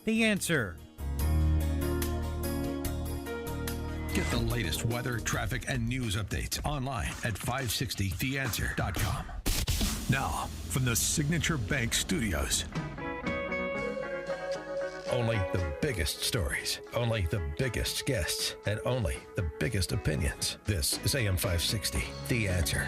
The Answer. Get the latest weather, traffic, and news updates online at 560theanswer.com. Now, from the Signature Bank Studios. Only the biggest stories, only the biggest guests, and only the biggest opinions. This is AM 560, The Answer.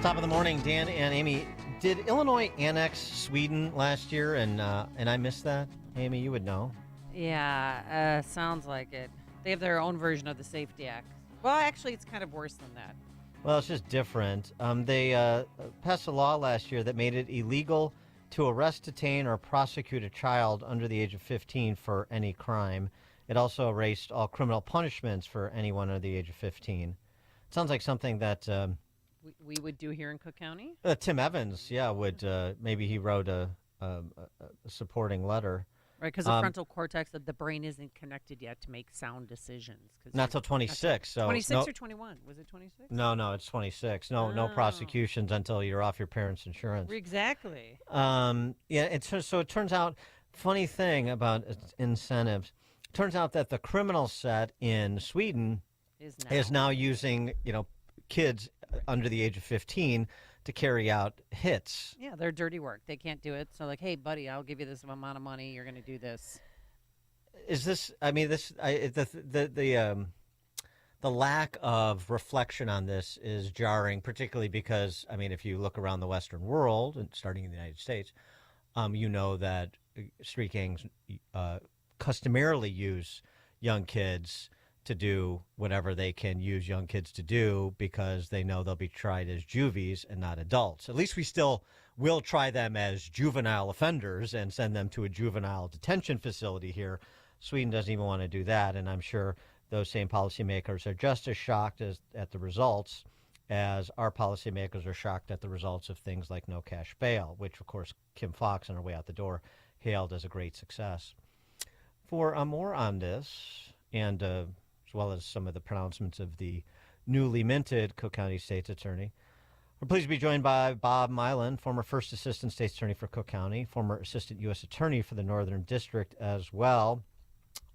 Top of the morning, Dan and Amy. Did Illinois annex Sweden last year, and I missed that? Amy, you would know. Yeah, sounds like it. They have their own version of the Safety Act. Well, actually, it's kind of worse than that. Well, it's just different. They passed a law last year that made it illegal to arrest, detain, or prosecute a child under the age of 15 for any crime. It also erased all criminal punishments for anyone under the age of 15. It sounds like something that We would do here in Cook County? Tim Evans, would maybe he wrote a supporting letter. Right, because the frontal cortex of the brain isn't connected yet to make sound decisions. Not till 26. So 26 or 21? Was it 26? No, it's 26. No prosecutions until you're off your parents' insurance. Exactly. So it turns out, funny thing about incentives, turns out that the criminal set in Sweden is now using, kids under the age of 15 to carry out hits. Yeah, they're dirty work. They can't do it. So like, hey, buddy, I'll give you this amount of money. You're going to do this. Is this? I mean, the lack of reflection on this is jarring, particularly because, I mean, if you look around the Western world and starting in the United States, you know that street gangs customarily use young kids to do whatever they can use young kids to do because they know they'll be tried as juvies and not adults. At least we still will try them as juvenile offenders and send them to a juvenile detention facility here. Sweden doesn't even want to do that, and I'm sure those same policymakers are just as shocked at the results as our policymakers are shocked at the results of things like no cash bail, which, of course, Kim Foxx on her way out the door hailed as a great success. For more on this, and as well as some of the pronouncements of the newly minted Cook County State's Attorney, we're pleased to be joined by Bob Milan, former First Assistant State's Attorney for Cook County, former Assistant U.S. Attorney for the Northern District as well.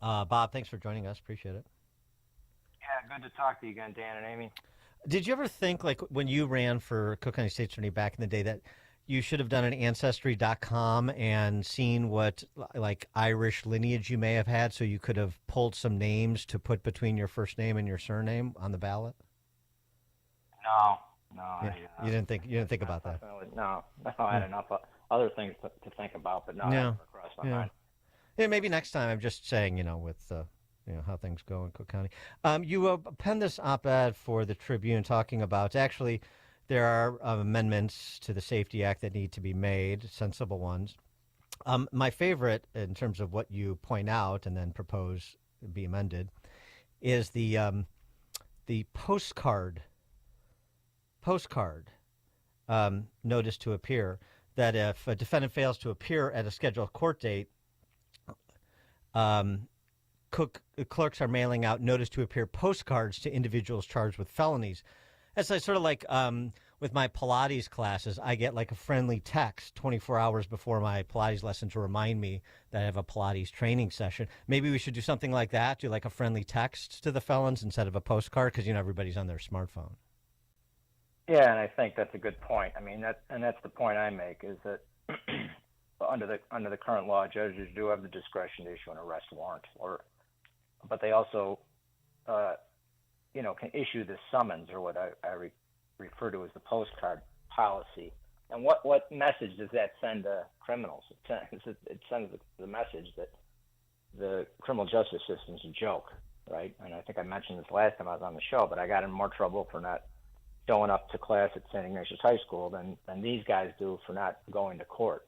Bob, thanks for joining us. Appreciate it. Yeah, good to talk to you again, Dan and Amy. Did you ever think, like, when you ran for Cook County State's Attorney back in the day, that you should have done an Ancestry.com and seen what, like, Irish lineage you may have had so you could have pulled some names to put between your first name and your surname on the ballot? No. Yeah, you didn't think about that. No, I had enough other things to think about, but no, I never crossed my mind. Yeah, maybe next time. I'm just saying, with how things go in Cook County. You penned this op-ed for the Tribune talking about, actually, there are amendments to the Safety Act that need to be made, sensible ones. My favorite, in terms of what you point out and then propose be amended, is the postcard notice to appear, that if a defendant fails to appear at a scheduled court date, clerks are mailing out notice to appear postcards to individuals charged with felonies. It's like, sort of like with my Pilates classes, I get like a friendly text 24 hours before my Pilates lesson to remind me that I have a Pilates training session. Maybe we should do something like that, do like a friendly text to the felons instead of a postcard, because, everybody's on their smartphone. Yeah, and I think that's a good point. I mean, that's the point I make, is that under the current law, judges do have the discretion to issue an arrest warrant, but they also can issue the summons, or what I refer to as the postcard policy. And what message does that send to criminals? It sends the message that the criminal justice system is a joke, right? And I think I mentioned this last time I was on the show, but I got in more trouble for not showing up to class at St. Ignatius High School than these guys do for not going to court.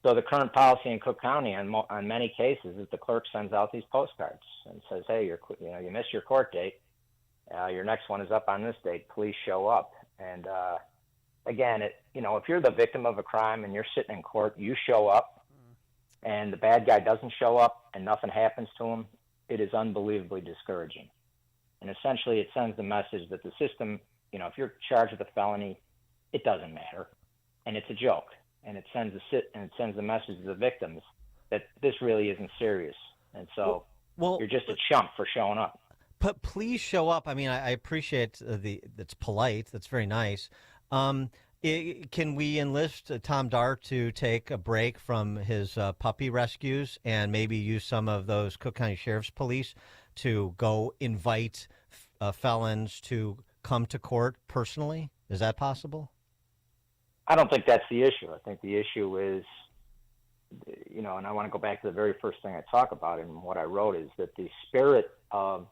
So the current policy in Cook County on many cases is the clerk sends out these postcards and says, hey, you missed your court date. Your next one is up on this date. Please show up. And again, if you're the victim of a crime and you're sitting in court, you show up, and the bad guy doesn't show up and nothing happens to him, it is unbelievably discouraging. And essentially, it sends the message that the system, if you're charged with a felony, it doesn't matter, and it's a joke. and it sends a message to the victims that this really isn't serious, and so you're just a chump for showing up. But please show up. I mean, I appreciate that's polite. That's very nice. Can we enlist Tom Dart to take a break from his puppy rescues and maybe use some of those Cook County Sheriff's Police to go invite felons to come to court personally? Is that possible? I don't think that's the issue. I think the issue is, and I want to go back to the very first thing I talk about and what I wrote, is that the spirit of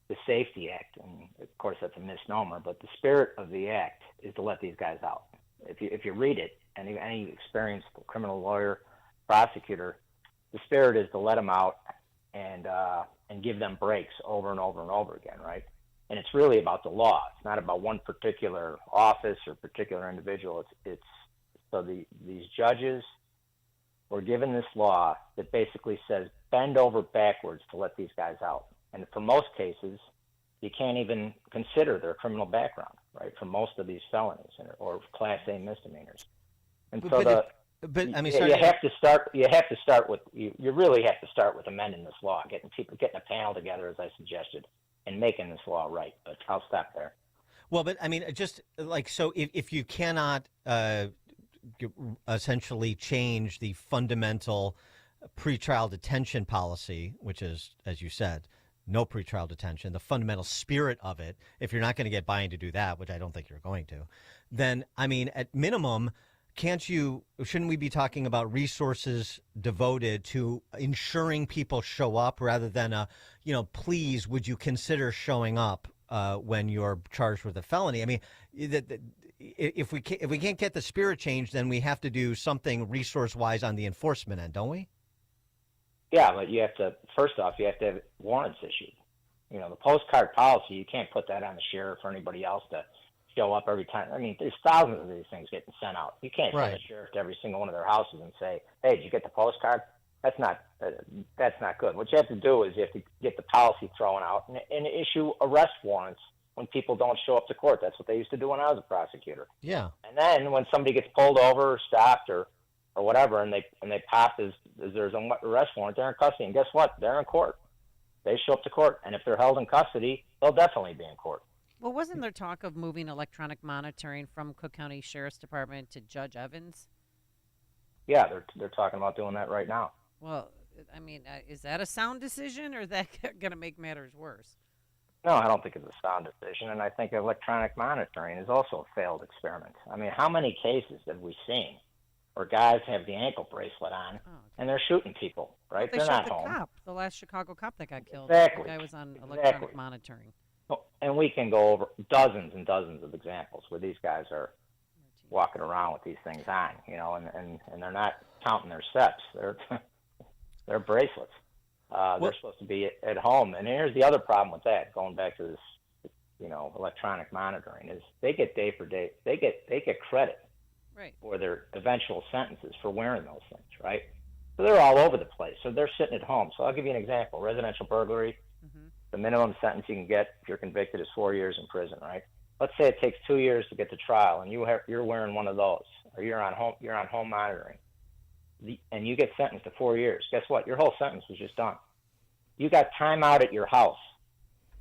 the Safety Act, and of course that's a misnomer, but the spirit of the act is to let these guys out. If you read it, any experienced criminal lawyer, prosecutor, the spirit is to let them out and give them breaks over and over and over again, right? And it's really about the law. It's not about one particular office or particular individual. It's so these judges were given this law that basically says bend over backwards to let these guys out. And for most cases, you can't even consider their criminal background, right? For most of these felonies or Class A misdemeanors. And you have to start with amending this law, getting a panel together, as I suggested, and making this law right. But I'll stop there. Well, but I mean, just like, so if you cannot essentially change the fundamental pretrial detention policy, which is, as you said, no pretrial detention, the fundamental spirit of it, if you're not going to get buy-in to do that, which I don't think you're going to, then, I mean, at minimum, shouldn't we be talking about resources devoted to ensuring people show up rather than please, would you consider showing up when you're charged with a felony? I mean, if we can't get the spirit changed, then we have to do something resource-wise on the enforcement end, don't we? Yeah, but first off, you have to have warrants issued. The postcard policy, you can't put that on the sheriff or anybody else to show up every time. I mean, there's thousands of these things getting sent out. You can't send the sheriff to every single one of their houses and say, hey, did you get the postcard? That's not good. What you have to do is you have to get the policy thrown out and issue arrest warrants when people don't show up to court. That's what they used to do when I was a prosecutor. Yeah. And then when somebody gets pulled over or stopped or whatever, and they pop as there's an arrest warrant, they're in custody. And guess what? They're in court. They show up to court. And if they're held in custody, they'll definitely be in court. Well, wasn't there talk of moving electronic monitoring from Cook County Sheriff's Department to Judge Evans? Yeah, they're talking about doing that right now. Well, I mean, is that a sound decision, or is that going to make matters worse? No, I don't think it's a sound decision, and I think electronic monitoring is also a failed experiment. I mean, how many cases have we seen where guys have the ankle bracelet on and they're shooting people, right? Well, they're not home. Cop, the last Chicago cop that got killed. Exactly. The guy was on electronic monitoring. And we can go over dozens and dozens of examples where these guys are walking around with these things on, and they're not counting their steps. They're bracelets. They're supposed to be at home. And here's the other problem with that, going back to this, electronic monitoring, is they get day for day. They get credit for their eventual sentences for wearing those things, right? So they're all over the place. So they're sitting at home. So I'll give you an example. Residential burglary, the minimum sentence you can get if you're convicted is 4 years in prison, right? Let's say it takes 2 years to get to trial, and you're wearing one of those, or you're on home monitoring, and you get sentenced to 4 years. Guess what? Your whole sentence was just done. You got time out at your house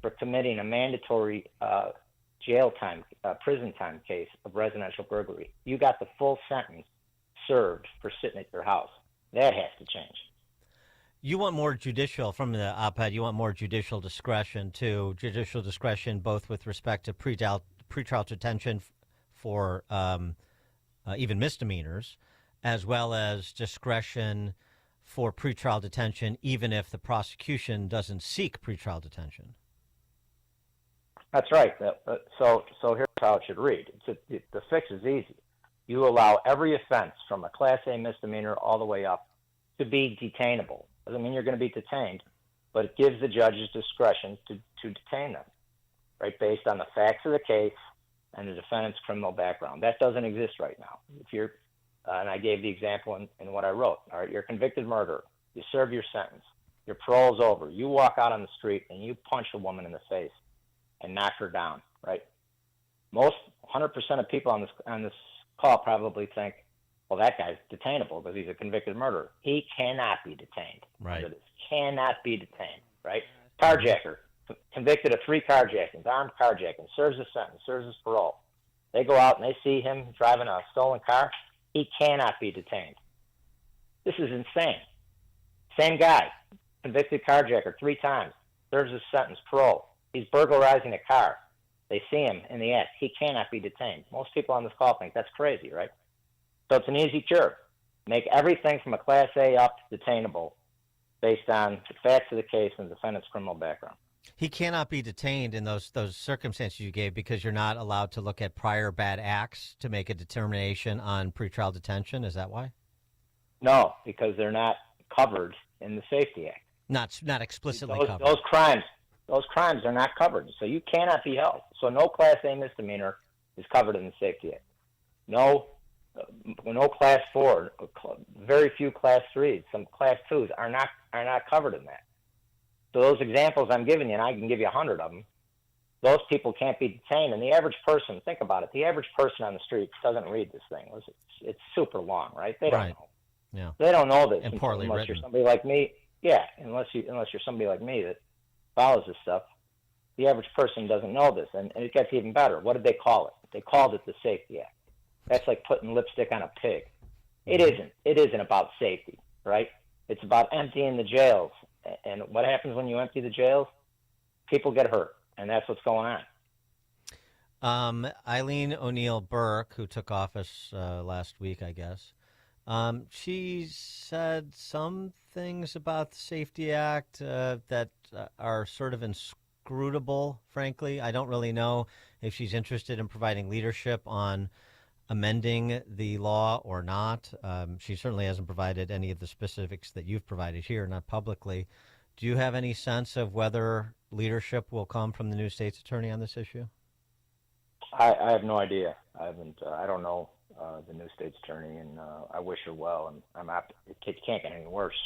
for committing a mandatory prison time case of residential burglary. You got the full sentence served for sitting at your house. That has to change. You want more judicial, from the op-ed, you want more judicial discretion both with respect to pretrial detention for even misdemeanors, as well as discretion for pretrial detention even if the prosecution doesn't seek pretrial detention. That's right. So here's how it should read. The fix is easy. You allow every offense from a Class A misdemeanor all the way up to be detainable. Doesn't mean you're going to be detained, but it gives the judges discretion to detain them, right, based on the facts of the case and the defendant's criminal background. That doesn't exist right now. If you're, and I gave the example in what I wrote. All right, you're a convicted murderer. You serve your sentence. Your parole's over. You walk out on the street and you punch a woman in the face and knock her down, right? Most 100% of people on this call probably think, Well, that guy's detainable because he's a convicted murderer. He cannot be detained. Right. Under this. Cannot be detained, right? Carjacker, convicted of 3 carjackings, armed carjacking, serves his sentence, serves his parole. They go out and they see him driving a stolen car. He cannot be detained. This is insane. Same guy, convicted carjacker 3 times, serves his sentence, parole. He's burglarizing a car. They see him in the act. He cannot be detained. Most people on this call think that's crazy, right? So it's an easy cure. Make everything from a Class A up detainable based on the facts of the case and the defendant's criminal background. He cannot be detained in those circumstances you gave because you're not allowed to look at prior bad acts to make a determination on pretrial detention. Is that why? No, because they're not covered in the Safety Act. Not explicitly those, covered. Those crimes are not covered, so you cannot be held. So no Class A misdemeanor is covered in the Safety Act. No Class 4, very few Class 3s, some Class 2s are not covered in that. So those examples I'm giving you, and I can give you 100 of them, those people can't be detained. And the average person, think about it, the average person on the street doesn't read this thing. It's super long, right? They don't know. Yeah. They don't know this and poorly unless written. You're somebody like me. Yeah, unless you're somebody like me that follows this stuff. The average person doesn't know this, and it gets even better. What did they call it? They called it the Safety Act. That's like putting lipstick on a pig. It isn't. It isn't about safety, right? It's about emptying the jails. And what happens when you empty the jails? People get hurt, and that's what's going on. Eileen O'Neill Burke, who took office last week, I guess, she said some things about the Safety Act that are sort of inscrutable, frankly. I don't really know if she's interested in providing leadership on amending the law or not. She certainly hasn't provided any of the specifics that you've provided here, not publicly. Do you have any sense of whether leadership will come from the new state's attorney on this issue? I have no idea. I don't know the new state's attorney, and I wish her well. And it can't get any worse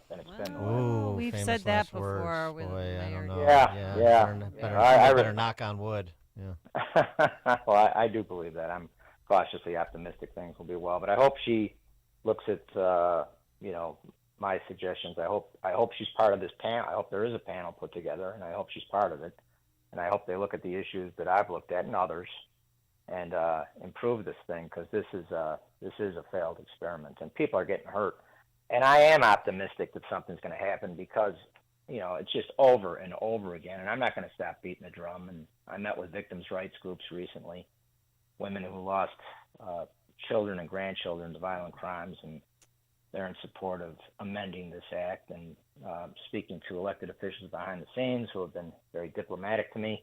than it's been. Ooh, we've famous said that last before. words. With Boy, I don't know. Yeah. Better knock on wood. Yeah. Well, I do believe that. I'm cautiously optimistic things will be well, but I hope she looks at my suggestions. I hope she's part of this panel. I hope there is a panel put together, and I hope she's part of it. And I hope they look at the issues that I've looked at and others, and improve this thing, because this is a failed experiment, and people are getting hurt. And I am optimistic that something's going to happen, because it's just over and over again. And I'm not going to stop beating the drum. And I met with victims' rights groups recently, women who lost children and grandchildren to violent crimes, and they're in support of amending this act, and speaking to elected officials behind the scenes who have been very diplomatic to me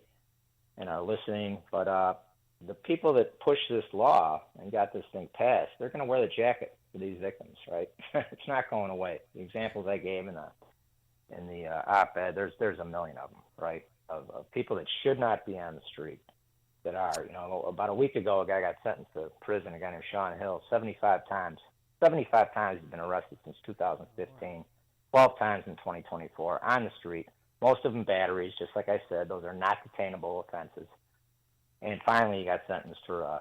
and are listening. But the people that pushed this law and got this thing passed, they're going to wear the jacket for these victims, right? It's not going away. The examples I gave in the op-ed, there's a million of them, right, of people that should not be on the street that are. About a week ago, a guy got sentenced to prison, a guy named Sean Hill, 75 times. 75 times he's been arrested since 2015, 12 times in 2024, on the street, most of them batteries, just like I said. Those are not detainable offenses. And finally, he got sentenced for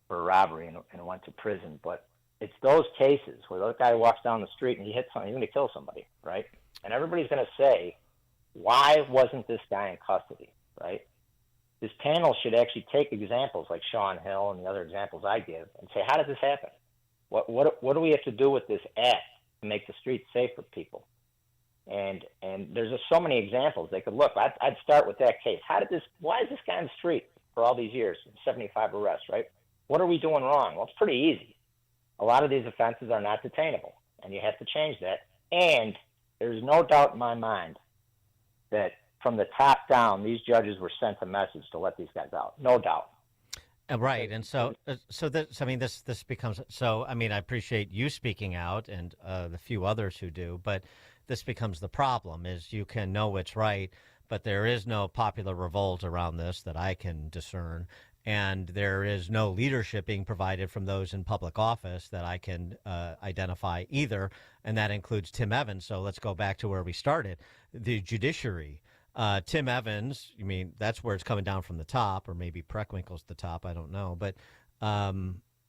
robbery and went to prison. But it's those cases where the guy walks down the street and he hits something, he's going to kill somebody, right? And everybody's going to say, why wasn't this guy in custody, right? This panel should actually take examples like Sean Hill and the other examples I give and say, how did this happen? What do we have to do with this act to make the streets safe for people? And there's just so many examples they could look. I'd start with that case. Why is this guy on the street for all these years? 75 arrests, right? What are we doing wrong? Well, it's pretty easy. A lot of these offenses are not detainable, and you have to change that. And there's no doubt in my mind that from the top down, these judges were sent a message to let these guys out. No doubt. Right, and this becomes so. I mean, I appreciate you speaking out, and the few others who do, but this becomes the problem: is you can know it's right, but there is no popular revolt around this that I can discern, and there is no leadership being provided from those in public office that I can identify either, and that includes Tim Evans. So let's go back to where we started: the judiciary. Tim Evans, that's where it's coming down from the top, or maybe Preckwinkle's the top, I don't know. But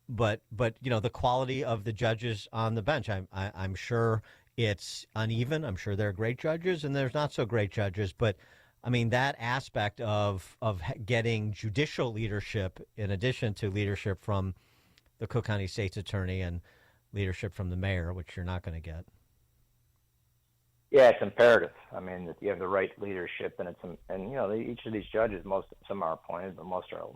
but the quality of the judges on the bench, I'm sure it's uneven. I'm sure there are great judges and there's not so great judges, but I mean that aspect of getting judicial leadership in addition to leadership from the Cook County State's Attorney and leadership from the mayor, which you're not going to get. Yeah, it's imperative. I mean, that you have the right leadership, and each of these judges, some are appointed, but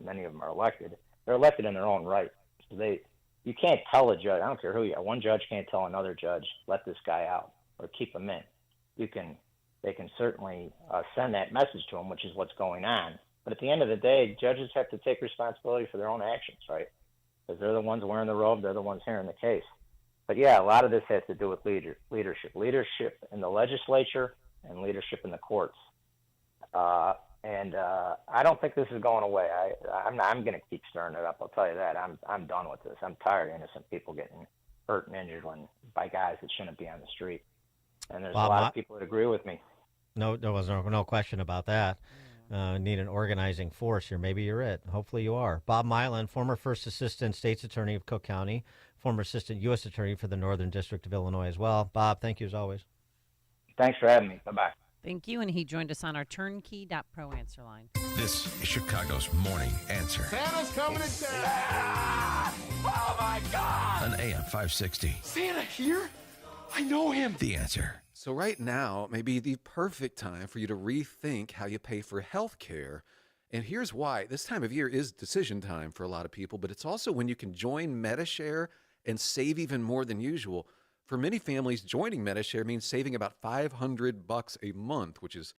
many of them are elected. They're elected in their own right. So you can't tell a judge. I don't care who you are. One judge can't tell another judge, let this guy out or keep him in. They can certainly send that message to him, which is what's going on. But at the end of the day, judges have to take responsibility for their own actions, right? Because they're the ones wearing the robe, they're the ones hearing the case. But yeah, a lot of this has to do with leadership in the legislature and leadership in the courts. I don't think this is going away. I'm going to keep stirring it up. I'll tell you that. I'm done with this. I'm tired of innocent people getting hurt and injured by guys that shouldn't be on the street. And there's a lot of people that agree with me. No, there was no question about that. Need an organizing force here. Maybe you're it. Hopefully you are. Bob Milan, former First Assistant State's Attorney of Cook County, former Assistant U.S. Attorney for the Northern District of Illinois as well. Bob, thank you as always. Thanks for having me. Bye-bye. Thank you, and he joined us on our turnkey.pro answer line. This is Chicago's Morning Answer. Santa's coming to town. Oh, my God. On AM 560. Santa here? I know him. The Answer. So right now may be the perfect time for you to rethink how you pay for health care. And here's why. This time of year is decision time for a lot of people, but it's also when you can join MediShare and save even more than usual. For many families, joining MediShare means saving about $500 a month, which is